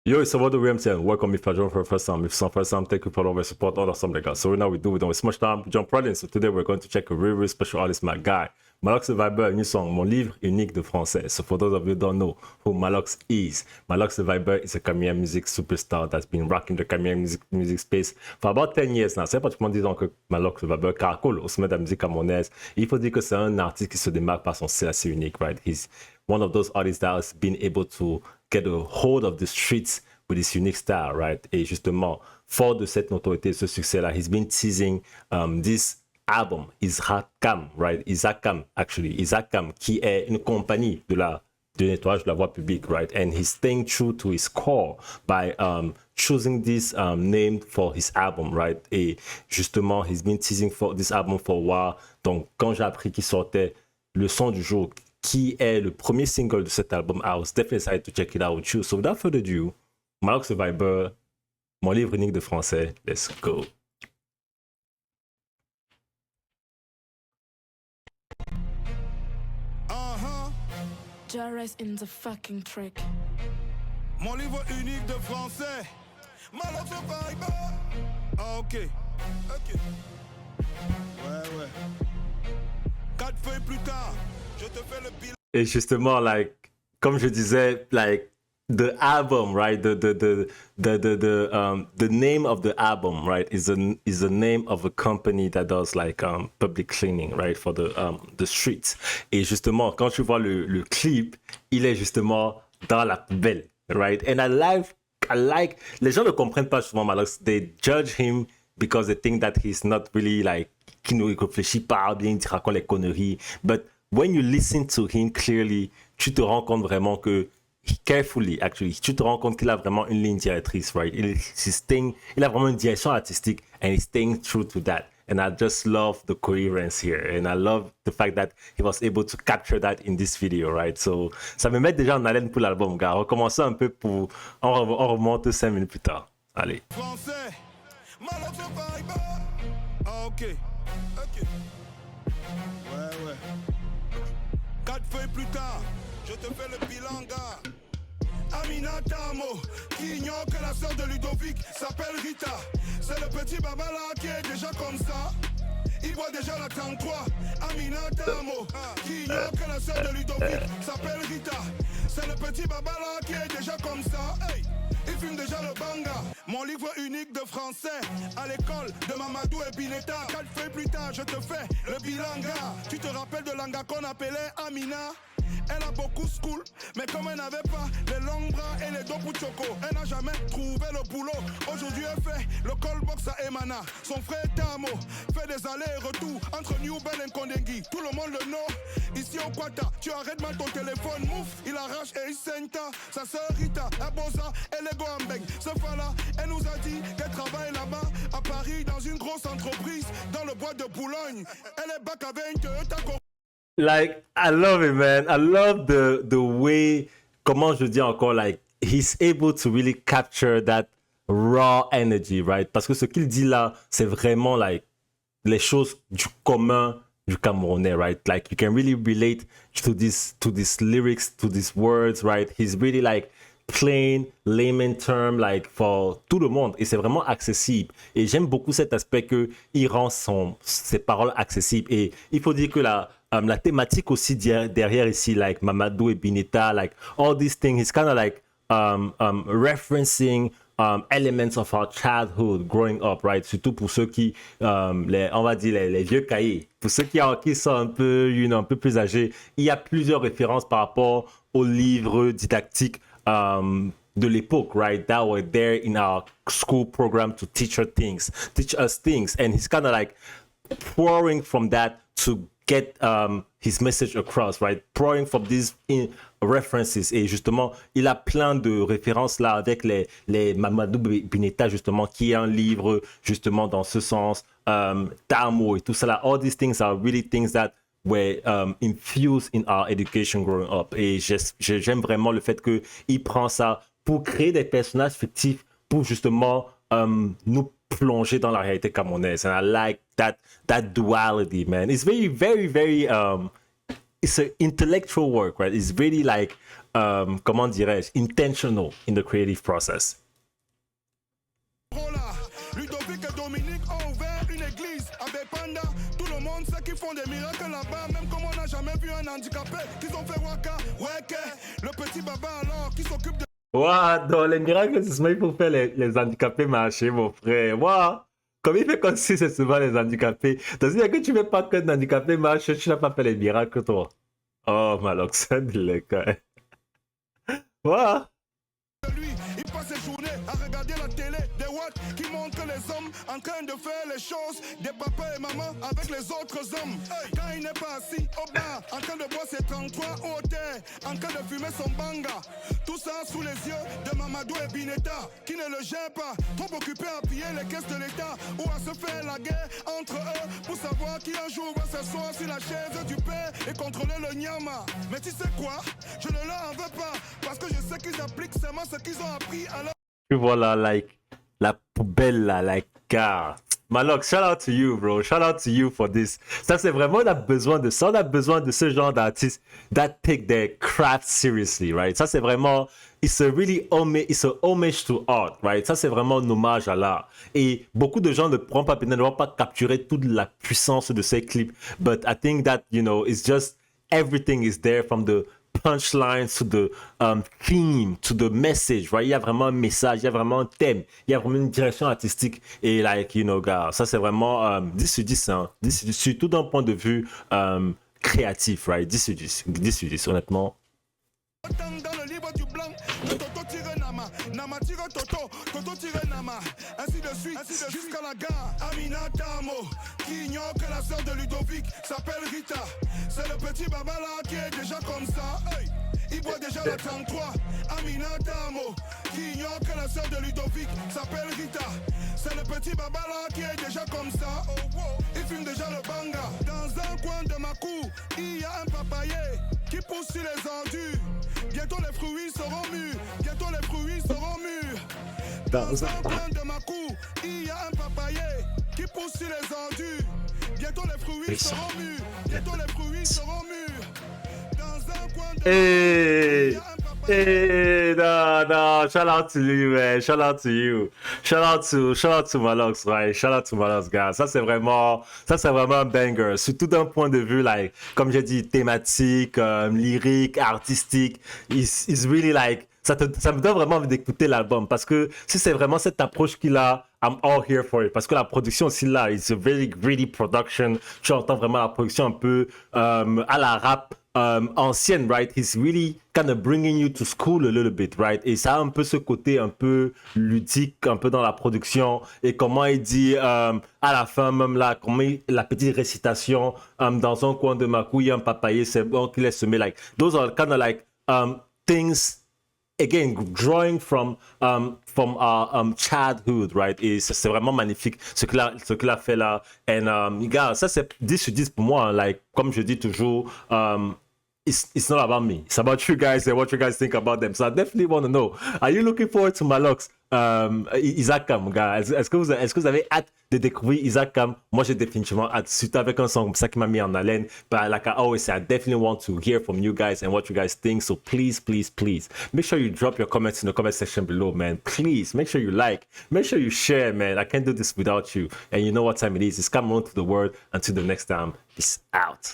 Yo, it's about the Williamson. Welcome if I join for the first time. If it's not first time, thank you for all of your support, all that stuff like that. So right now we don't waste much time. Jump right in. So today we're going to check a really special artist, my guy. Malox the Viber, new song, Mon livre unique de français. So for those of you who don't know who Malox is the Viber is a Cameroon music superstar that's been rocking the Cameroon music space for about 10 years now. C'est pratiquement 10 ans que Malox the Viber caracole au sommet de la musique camerounaise. Il faut dire que c'est un artiste qui se démarque par son style assez unique, right? He's one of those artists that has been able to get a hold of the streets with his unique style, right? Et justement, fort de cette notoriété, ce succès-là, he's been teasing this album, Isakam, right? Isakam, actually. Isakam, qui est une compagnie de nettoyage de la voie publique, right? And he's staying true to his core by choosing this name for his album, right? Et justement, he's been teasing for this album for a while. Donc, quand j'ai appris qu'il sortait le son du jour, qui est le premier single de cet album, I was definitely excited to check it out with you. So without further ado, Malox the Viber, mon livre unique de français, let's go. Jarres in the fucking trick. Mon livre unique de français, Malox the Viber. Ah, ok. Ouais. 4 feuilles plus tard, je te fais le bilan. Et justement, like, comme je disais, like, the album, right? The name of the album, right, is the name of a company that does like public cleaning, right, for the streets. Et justement, quand tu vois le clip, il est justement dans la poubelle, right? And I like, les gens ne comprennent pas souvent Malox. They judge him because they think that he's not really like, qu'il ne réfléchit pas bien, il raconte les conneries. But when you listen to him clearly, tu te rends compte vraiment que carefully, actually, tu te rends compte qu'il a vraiment une ligne directrice, right? Il a vraiment une direction artistique, and he's staying true to that. And I just love the coherence here, and I love the fact that he was able to capture that in this video, right? So, ça me met déjà en haleine pour l'album, gars. Recommençons un peu pour... On remonte 5 minutes plus tard. Allez. Français, Malox the Viber. Ah, ok. Ouais. 4 feuilles plus tard, je te fais le bilan, gars. Amina Tamo, qui ignore que la sœur de Ludovic s'appelle Rita. C'est le petit Babala qui est déjà comme ça. Il voit déjà la 33. Amina Tamo, qui ignore que la sœur de Ludovic s'appelle Rita. C'est le petit Babala qui est déjà comme ça. Hey, il fume déjà le banga. Mon livre unique de français à l'école de Mamadou et Bineta. 4 feuilles plus tard, je te fais le bilanga. Tu te rappelles de l'anga qu'on appelait Amina? Elle a beaucoup school, mais comme elle n'avait pas les longs bras et les dos pour Choco, elle n'a jamais trouvé le boulot. Aujourd'hui, elle fait le callbox à Emana. Son frère Tamo fait des allers-retours entre New Bell et Kondengui. Tout le monde le know. Ici au Quata, tu arrêtes mal ton téléphone. Mouf, il arrache et il senta. Sa sœur Rita, Abosa et Lego Ambeng. Ce fois-là, elle nous a dit qu'elle travaille là-bas à Paris dans une grosse entreprise dans le bois de Boulogne. Elle est back à 20, t'as compris. Like, I love it, man. I love the way, comment je dis encore, like, he's able to really capture that raw energy, right? Parce que ce qu'il dit là, c'est vraiment, like, les choses du commun du Camerounais, right? Like, you can really relate to these lyrics, to these words, right? He's really, like, plain, layman term, like, for tout le monde. Et c'est vraiment accessible. Et j'aime beaucoup cet aspect qu'il rend ses paroles accessibles. Et il faut dire que la thématique aussi derrière ici, like Mamadou et Bineta, like all these things, it's kind of like referencing elements of our childhood growing up, right? Surtout pour ceux qui, on va dire les vieux cahiers. Pour ceux qui sont un peu, un peu plus âgés, il y a plusieurs références par rapport aux livres didactiques de l'époque, right? That were there in our school program to teach us things. And he's kind of like pouring from that to get his message across, right? Pouring from these references. Et justement, il a plein de références là avec les Mamadou Bineta, justement, qui est un livre, justement, dans ce sens, Tamo et tout ça là. All these things are really things that were infused in our education growing up. Et j'aime vraiment le fait qu'il prend ça pour créer des personnages fictifs pour justement nous plonger dans la réalité camerounaise. And I like that duality, man. It's very, very, very it's an intellectual work, right? It's really like comment dirais-je, intentional in the creative process. Ludovic et Dominique ont ouvert une église à Bepanda. Tout le monde sait qu'ils font des miracles là-bas. Même comme on n'a jamais vu un handicapé, qu'ils ont fait waka, weke. Le petit baba alors qui s'occupe de... Waouh, dans les miracles, c'est souvent il faut faire les handicapés marcher, mon frère. Waouh, comme il fait comme si c'est souvent les handicapés. C'est-à-dire que tu ne veux pas qu'un handicapé marche, tu n'as pas fait les miracles, toi. Oh, Malox, c'est le cas. Waouh. Lui, il passe ses journées à regarder la télé, des watts qui montrent les hommes en train de faire les choses des papas et mamans avec les autres hommes. Hey. Quand il n'est pas assis au bar, en train de boire ses 33 au thé, en train de fumer son banga. Tout ça sous les yeux de Mamadou et Bineta, qui ne le gèrent pas, trop occupés à piller les caisses de l'État ou à se faire la guerre entre eux pour savoir qui un jour va s'asseoir sur la chaise du père et contrôler le nyama. Mais tu sais quoi? Je ne leur en veux pas, parce que je sais qu'ils appliquent seulement ce qu'ils ont appris à leur... Tu vois là, like, la poubelle là, like, car. Malox, shout out to you, bro. Shout out to you for this. Ça, c'est vraiment, on a besoin de ça. On a besoin de ce genre d'artistes that take their craft seriously, right? Ça, c'est vraiment, it's a homage to art, right? Ça, c'est vraiment un hommage à l'art. Et beaucoup de gens ne pourront pas, ne vont pas capturer toute la puissance de ces clips. But I think that, you know, it's just, everything is there from the punchline to the theme, to the message, right? Il y a vraiment un message, il y a vraiment un thème, il y a vraiment une direction artistique. Et, like, you know, gars, ça, c'est vraiment 10 sur 10, hein. 10 sur 10, surtout d'un point de vue créatif, right? 10 sur 10, 10 sur 10, honnêtement. Dans le livre du blanc, Toto tire Nama, Nama tire Toto, Toto tire Nama, ainsi de suite, jusqu'à la gare. Aminata Amo, qui ignore que la sœur de Ludovic s'appelle Rita. C'est le petit baba là qui est déjà comme ça. Hey, il boit déjà le 33. Aminata Amo, qui ignore que la sœur de Ludovic s'appelle Rita. C'est le petit baba là qui est déjà comme ça. Il fume déjà le banga. Dans un coin de ma cour, il y a un papayer qui pousse sur les ordures. Bientôt les fruits seront mûrs. Bientôt les fruits seront mûrs. Dans un coin de ma cour, il y a un papayer qui pousse sur les ordures. Bientôt les fruits seront mûrs. Bientôt les fruits seront mûrs. Dans un coin de Hey, hey, no, shout out to you, man. Shout out to you. Shout out to Malox, right? Shout out to Malox, guys. Ça, c'est vraiment un banger. Surtout d'un point de vue, like, comme j'ai dit, thématique, lyrique, artistique. It's really like, ça me donne vraiment envie d'écouter l'album parce que si c'est vraiment cette approche qu'il a, I'm all here for it. Parce que la production aussi là, it's a very gritty production. Tu entends vraiment la production un peu à la rap ancienne, right? He's really kind of bringing you to school a little bit, right? Et ça a un peu ce côté un peu ludique, un peu dans la production. Et comment il dit à la fin même là, comment la petite récitation dans un coin de ma couille, un papayer, c'est bon qu'il est semé. Like, those are kind of like things, again, drawing from our childhood, right? Et c'est vraiment magnifique ce qu'il a fait là. Et gars, ça c'est 10 sur 10 pour moi. Hein. Like, comme je dis toujours, it's not about me. It's about you guys and what you guys think about them. So I definitely want to know. Are you looking forward to Malox? Isaac Cam, gars. Est-ce que vous avez hâte de découvrir Isaac Cam? Moi, j'ai définitivement hâte. Surtout avec un son comme ça qui m'a mis en haleine. But like I always say, I definitely want to hear from you guys and what you guys think. So please, please, please, make sure you drop your comments in the comment section below, man. Please, make sure you like. Make sure you share, man. I can't do this without you. And you know what time it is. It's come on to the world. Until the next time, peace out.